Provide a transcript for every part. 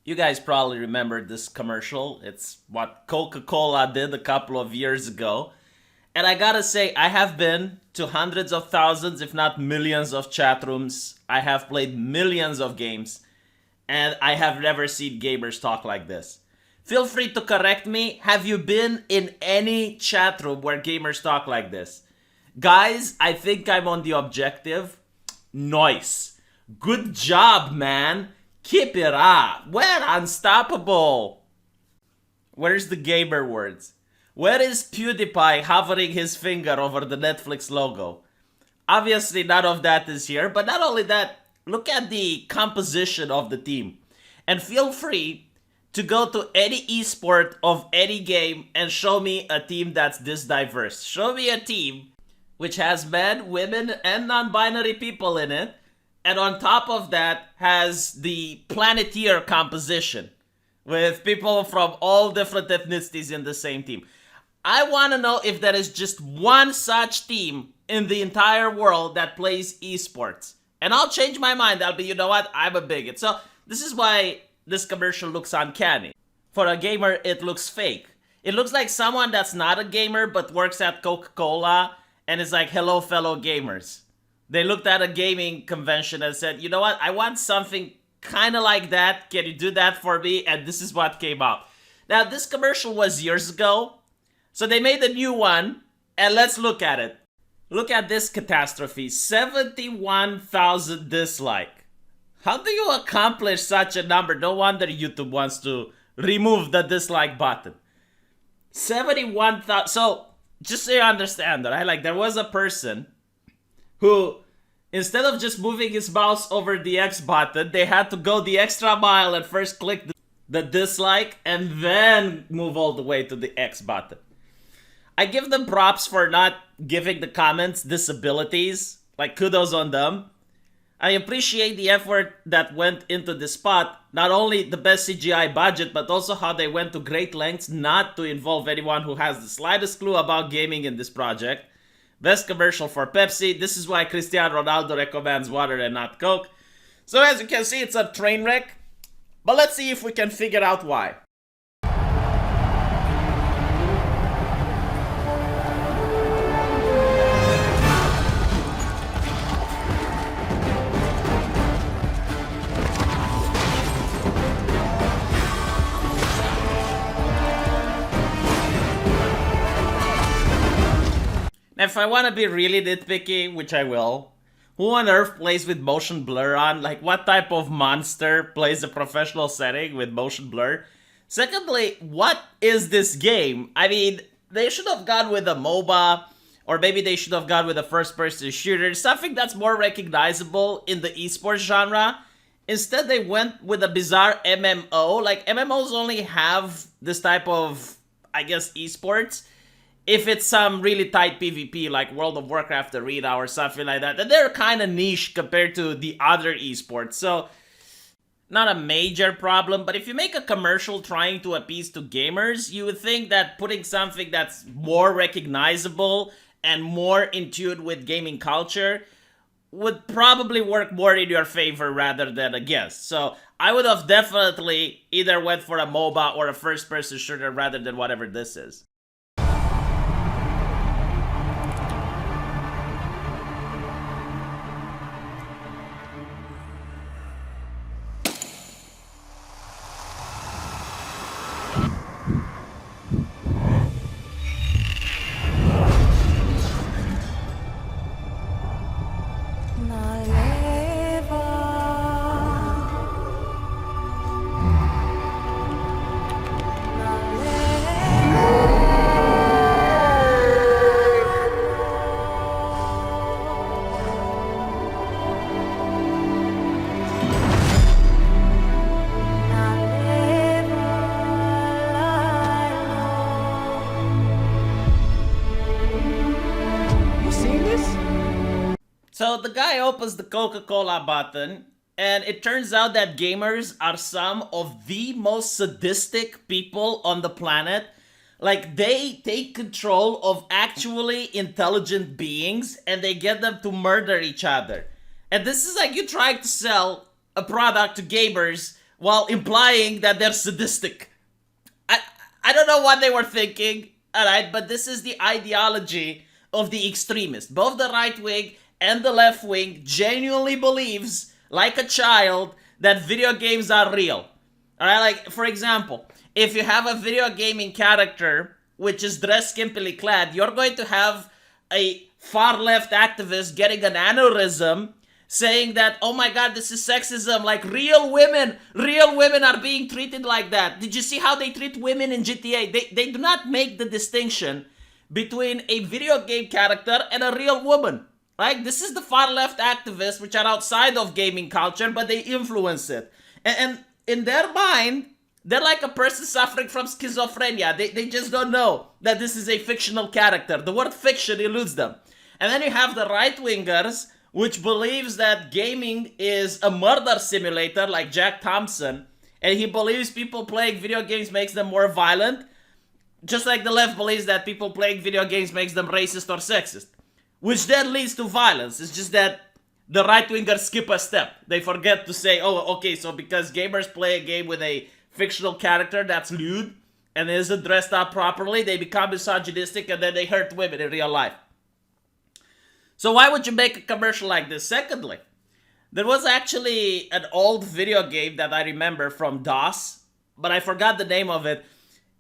You guys probably remember this commercial. It's what Coca-Cola did a couple of years ago. And I gotta say, I have been to hundreds of thousands, if not millions of chat rooms. I have played millions of games. And I have never seen gamers talk like this. Feel free to correct me. Have you been in any chat room where gamers talk like this? Guys, I think I'm on the objective. Nice. Good job, man. Keep it up. We're unstoppable. Where's the gamer words? Where is PewDiePie hovering his finger over the Netflix logo? Obviously, none of that is here, but not only that, look at the composition of the team. And feel free to go to any esport of any game and show me a team that's this diverse. Show me a team which has men, women, and non-binary people in it, and on top of that has the Planeteer composition with people from all different ethnicities in the same team. I want to know if there is just one such team in the entire world that plays esports. And I'll change my mind. I'll be, you know what, I'm a bigot. So this is why this commercial looks uncanny. For a gamer, it looks fake. It looks like someone that's not a gamer but works at CocaCola and is like, hello, fellow gamers. They looked at a gaming convention and said, you know what, I want something kind of like that. Can you do that for me? And this is what came up. Now, this commercial was years ago. So they made a new one, and let's look at it. Look at this catastrophe. 71,000 dislike. How do you accomplish such a number? No wonder YouTube wants to remove the dislike button. 71,000. So, just so you understand, right? Like, there was a person who, instead of just moving his mouse over the X button, they had to go the extra mile and first click the dislike and then move all the way to the X button. I give them props for not giving the comments disabilities. Like, kudos on them. I appreciate the effort that went into this spot. Not only the best CGI budget, but also how they went to great lengths not to involve anyone who has the slightest clue about gaming in this project. Best commercial for Pepsi. This is why Cristiano Ronaldo recommends water and not Coke. So as you can see, it's a train wreck. But let's see if we can figure out why. Now, if I want to be really nitpicky, which I will, who on earth plays with motion blur on? Like, what type of monster plays a professional setting with motion blur? Secondly, what is this game? I mean, they should have gone with a MOBA, or maybe they should have gone with a first-person shooter, something that's more recognizable in the esports genre. Instead, they went with a bizarre MMO. Like, MMOs only have this type of, I guess, esports if it's some really tight PvP like World of Warcraft Arena or something like that. And they're kind of niche compared to the other esports. So, not a major problem. But if you make a commercial trying to appease to gamers, you would think that putting something that's more recognizable and more in tune with gaming culture would probably work more in your favor rather than against. So, I would have definitely either went for a MOBA or a first-person shooter rather than whatever this is. So the guy opens the Coca-Cola button, and it turns out that gamers are some of the most sadistic people on the planet. Like, they take control of actually intelligent beings, and they get them to murder each other. And this is like you trying to sell a product to gamers while implying that they're sadistic. I don't know what they were thinking, alright, but this is the ideology of the extremists. Both the right wing and the left wing genuinely believes, like a child, that video games are real. Alright, like, for example, if you have a video gaming character which is dressed skimpily clad, you're going to have a far left activist getting an aneurysm saying that, oh my god, this is sexism, like real women are being treated like that. Did you see how they treat women in GTA? They do not make the distinction between a video game character and a real woman. Right? This is the far left activists which are outside of gaming culture, but they influence it. And in their mind, they're like a person suffering from schizophrenia. They just don't know that this is a fictional character. The word fiction eludes them. And then you have the right-wingers, which believes that gaming is a murder simulator, like Jack Thompson, and he believes people playing video games makes them more violent, just like the left believes that people playing video games makes them racist or sexist, which then leads to violence. It's just that the right-wingers skip a step. They forget to say, oh, okay, so because gamers play a game with a fictional character that's lewd and isn't dressed up properly, they become misogynistic and then they hurt women in real life. So why would you make a commercial like this? Secondly, there was actually an old video game that I remember from DOS, but I forgot the name of it.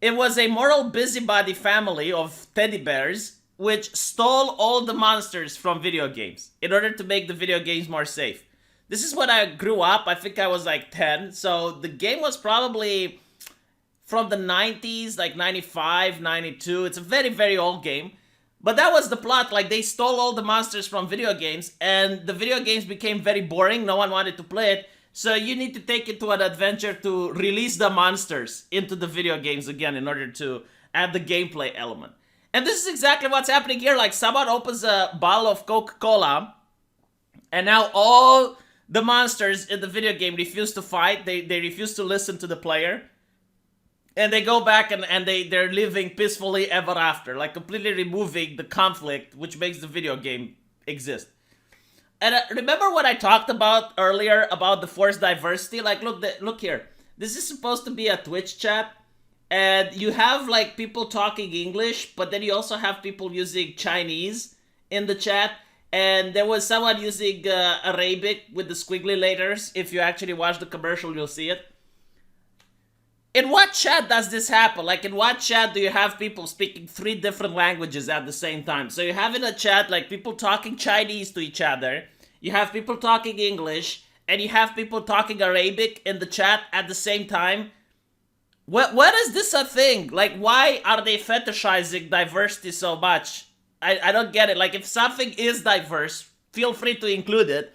It was a moral busybody family of teddy bears which stole all the monsters from video games in order to make the video games more safe. This is when I grew up. I think I was like 10. So the game was probably from the 90s, like 95, 92. It's a very, very old game. But that was the plot, like they stole all the monsters from video games and the video games became very boring, no one wanted to play it, so you need to take it to an adventure to release the monsters into the video games again in order to add the gameplay element. And this is exactly what's happening here, like someone opens a bottle of CocaCola and now all the monsters in the video game refuse to fight, they refuse to listen to the player. And they go back and they're living peacefully ever after, like completely removing the conflict which makes the video game exist. And remember what I talked about earlier about the forced diversity? Like, look here. This is supposed to be a Twitch chat, and you have like people talking English, but then you also have people using Chinese in the chat. And there was someone using Arabic with the squiggly letters. If you actually watch the commercial, you'll see it. In what chat does this happen? Like, in what chat do you have people speaking 3 different languages at the same time? So you have in a chat, like, people talking Chinese to each other, you have people talking English, and you have people talking Arabic in the chat at the same time. What is this a thing? Like, why are they fetishizing diversity so much? I don't get it. Like, if something is diverse, feel free to include it.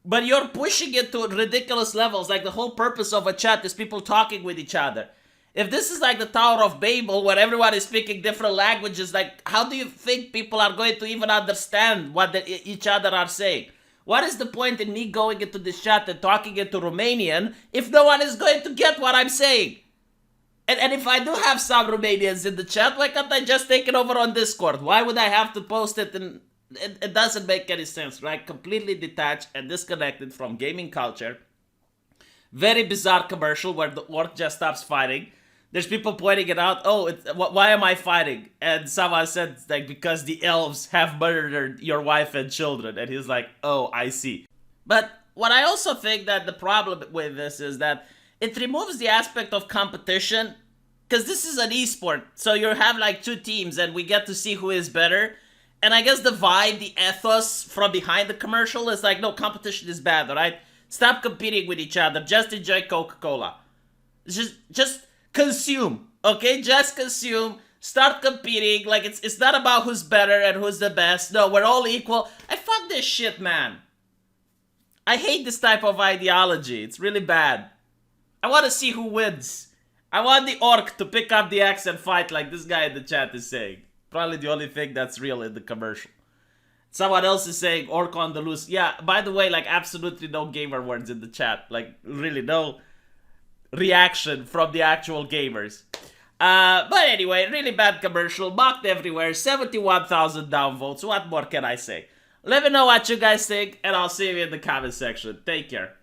But you're pushing it to ridiculous levels. Like, the whole purpose of a chat is people talking with each other. If this is like the Tower of Babel, where everyone is speaking different languages, like, how do you think people are going to even understand what each other are saying? What is the point in me going into this chat and talking into Romanian if no one is going to get what I'm saying? And if I do have some Romanians in the chat, why can't I just take it over on Discord? Why would I have to post it in... It doesn't make any sense, right? Completely detached and disconnected from gaming culture. Very bizarre commercial where the orc just stops fighting. There's people pointing it out. Oh, why am I fighting? And someone said, like, because the elves have murdered your wife and children. And he's like, oh, I see. But what I also think that the problem with this is that it removes the aspect of competition. Because this is an esport. So you have like 2 teams and we get to see who is better. And I guess the vibe, the ethos from behind the commercial is like, no, competition is bad, alright? Stop competing with each other. Just enjoy Coca-Cola. Just consume, okay? Just consume. Start competing. Like, it's not about who's better and who's the best. No, we're all equal. Fuck this shit, man. I hate this type of ideology. It's really bad. I want to see who wins. I want the orc to pick up the axe and fight like this guy in the chat is saying. Probably the only thing that's real in the commercial. Someone else is saying orc on the loose. Yeah, by the way, like, absolutely no gamer words in the chat. Like, really no reaction from the actual gamers. But anyway, really bad commercial. Mocked everywhere. 71,000 downvotes. What more can I say? Let me know what you guys think, and I'll see you in the comment section. Take care.